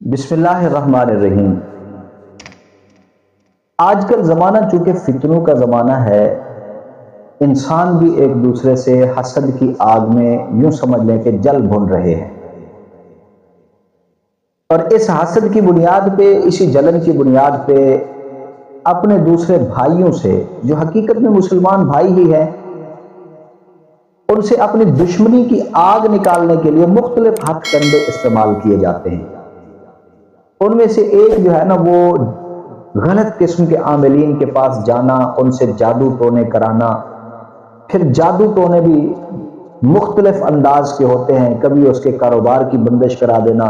بسم اللہ الرحمن الرحیم۔ آج کل زمانہ چونکہ فتنوں کا زمانہ ہے، انسان بھی ایک دوسرے سے حسد کی آگ میں یوں سمجھ لیں کہ جل بھن رہے ہیں، اور اس حسد کی بنیاد پہ، اسی جلن کی بنیاد پہ اپنے دوسرے بھائیوں سے، جو حقیقت میں مسلمان بھائی ہی ہیں، ان سے اپنی دشمنی کی آگ نکالنے کے لیے مختلف ہتھ کنڈے استعمال کیے جاتے ہیں۔ ان میں سے ایک جو ہے نا، وہ غلط قسم کے عاملین کے پاس جانا، ان سے جادو ٹونے کرانا۔ پھر جادو ٹونے بھی مختلف انداز کے ہوتے ہیں، کبھی اس کے کاروبار کی بندش کرا دینا،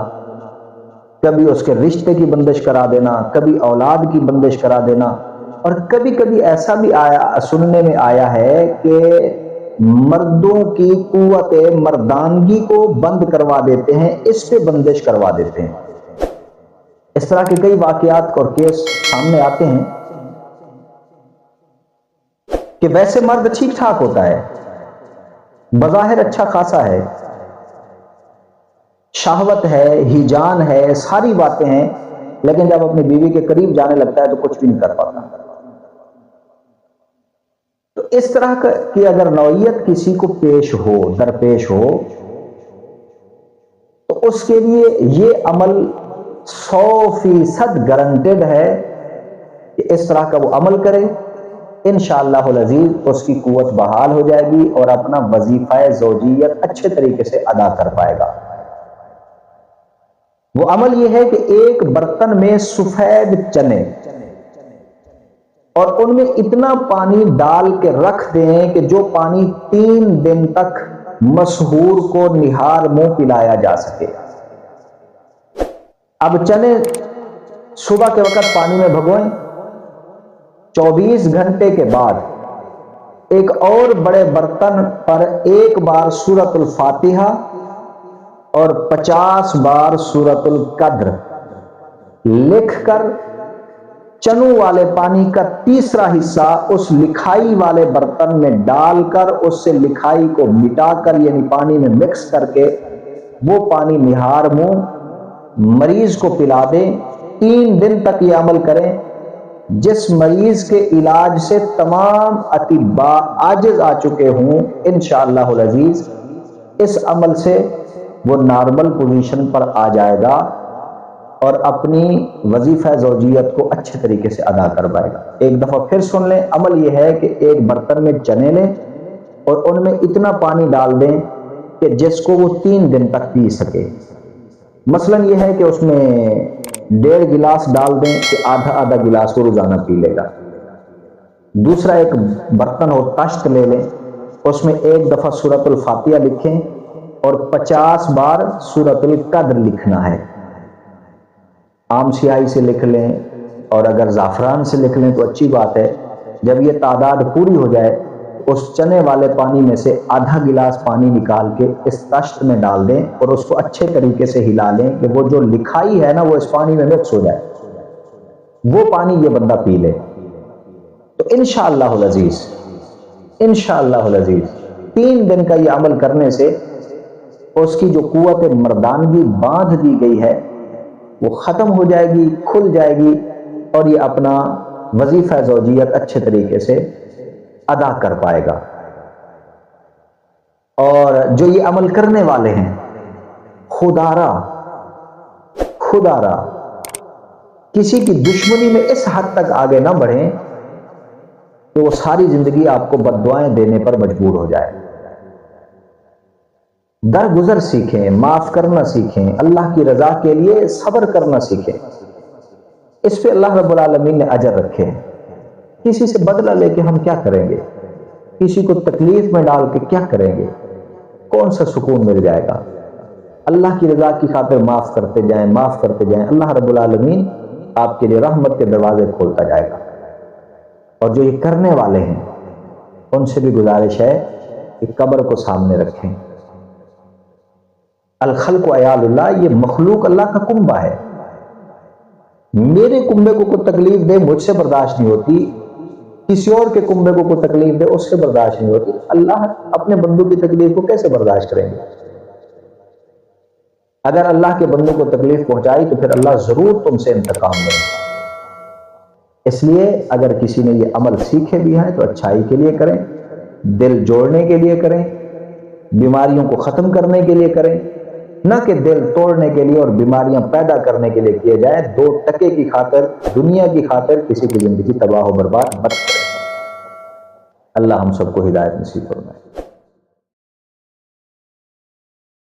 کبھی اس کے رشتے کی بندش کرا دینا، کبھی اولاد کی بندش کرا دینا، اور کبھی کبھی ایسا بھی سننے میں آیا ہے کہ مردوں کی قوت مردانگی کو بند کروا دیتے ہیں، اس پہ بندش کروا دیتے ہیں۔ اس طرح کے کئی واقعات اور کیس سامنے آتے ہیں کہ ویسے مرد ٹھیک ٹھاک ہوتا ہے، بظاہر اچھا خاصا ہے، شہوت ہے، ہیجان ہے، ساری باتیں ہیں، لیکن جب اپنی بیوی کے قریب جانے لگتا ہے تو کچھ بھی نہیں کر پاتا۔ تو اس طرح کی اگر نوعیت کسی کو درپیش ہو تو اس کے لیے یہ عمل 100% گارنٹیڈ ہے کہ اس طرح کا وہ عمل کرے، انشاءاللہ العزیز اس کی قوت بحال ہو جائے گی اور اپنا وظیفہ زوجیت اچھے طریقے سے ادا کر پائے گا۔ وہ عمل یہ ہے کہ ایک برتن میں سفید چنے اور ان میں اتنا پانی ڈال کے رکھ دیں کہ جو پانی 3 دن تک مسحور کو نہار منہ پلایا جا سکے۔ اب چنے صبح کے وقت پانی میں بھگوئیں، 24 گھنٹے کے بعد ایک اور بڑے برتن پر ایک بار سورۃ الفاتحہ اور 50 بار سورۃ القدر لکھ کر چنوں والے پانی کا تیسرا حصہ اس لکھائی والے برتن میں ڈال کر اس سے لکھائی کو مٹا کر، یعنی پانی میں مکس کر کے، وہ پانی نہار منہ مریض کو پلا دیں۔ 3 دن تک یہ عمل کریں۔ جس مریض کے علاج سے تمام اطباء عاجز آ چکے ہوں، انشاءاللہ العزیز اس عمل سے وہ نارمل پوزیشن پر آ جائے گا اور اپنی وظیفہ زوجیت کو اچھے طریقے سے ادا کر پائے گا۔ ایک دفعہ پھر سن لیں، عمل یہ ہے کہ ایک برتن میں چنے لیں اور ان میں اتنا پانی ڈال دیں کہ جس کو وہ 3 دن تک پی سکے۔ مثلا یہ ہے کہ اس میں 1.5 گلاس ڈال دیں کہ آدھا گلاس وہ روزانہ پی لے گا۔ دوسرا ایک برتن ہو، تشت لے لیں، اس میں ایک دفعہ سورۃ الفاتحہ لکھیں اور 50 بار سورۃ القدر لکھنا ہے۔ عام سیاہی سے لکھ لیں، اور اگر زعفران سے لکھ لیں تو اچھی بات ہے۔ جب یہ تعداد پوری ہو جائے، اس چنے والے پانی میں سے آدھا گلاس پانی نکال کے اس تشت میں ڈال دیں اور اس کو اچھے طریقے سے ہلا لیں کہ وہ جو لکھائی ہے نا، وہ اس پانی میں مکس ہو جائے، وہ پانی یہ بندہ پی لے۔ تو انشاءاللہ العزیز 3 دن کا یہ عمل کرنے سے اس کی جو قوت مردانگی باندھ دی گئی ہے وہ ختم ہو جائے گی، کھل جائے گی، اور یہ اپنا وظیفہ زوجیت اچھے طریقے سے ادا کر پائے گا۔ اور جو یہ عمل کرنے والے ہیں، خدارا کسی کی دشمنی میں اس حد تک آگے نہ بڑھیں کہ وہ ساری زندگی آپ کو بددعائیں دینے پر مجبور ہو جائے۔ درگزر سیکھیں، معاف کرنا سیکھیں، اللہ کی رضا کے لیے صبر کرنا سیکھیں۔ اس پہ اللہ رب العالمین نے اجر رکھے ہیں۔ کسی سے بدلہ لے کے ہم کیا کریں گے؟ کسی کو تکلیف میں ڈال کے کیا کریں گے؟ کون سا سکون مل جائے گا؟ اللہ کی رضا کی خاطر معاف کرتے جائیں، اللہ رب العالمین آپ کے لیے رحمت کے دروازے کھولتا جائے گا۔ اور جو یہ کرنے والے ہیں ان سے بھی گزارش ہے کہ قبر کو سامنے رکھیں۔ الخلق عیال اللہ، یہ مخلوق اللہ کا کنبہ ہے۔ میرے کنبے کو کوئی تکلیف دے، مجھ سے برداشت نہیں ہوتی، کسی اور کے کنبے کو کوئی تکلیف دے، اس سے برداشت نہیں ہوتی۔ اللہ اپنے بندوں کی تکلیف کو کیسے برداشت کریں گے؟ اگر اللہ کے بندوں کو تکلیف پہنچائی تو پھر اللہ ضرور تم سے انتقام لے گا۔ اس لیے اگر کسی نے یہ عمل سیکھے بھی ہیں تو اچھائی کے لیے کریں، دل جوڑنے کے لیے کریں، بیماریوں کو ختم کرنے کے لیے کریں، نہ کہ دل توڑنے کے لیے اور بیماریاں پیدا کرنے کے لیے کیے جائیں۔ 2 ٹکے کی خاطر، دنیا کی خاطر کسی کی زندگی تباہ و برباد مت کریں۔ اللہ ہم سب کو ہدایت نصیب فرمائے۔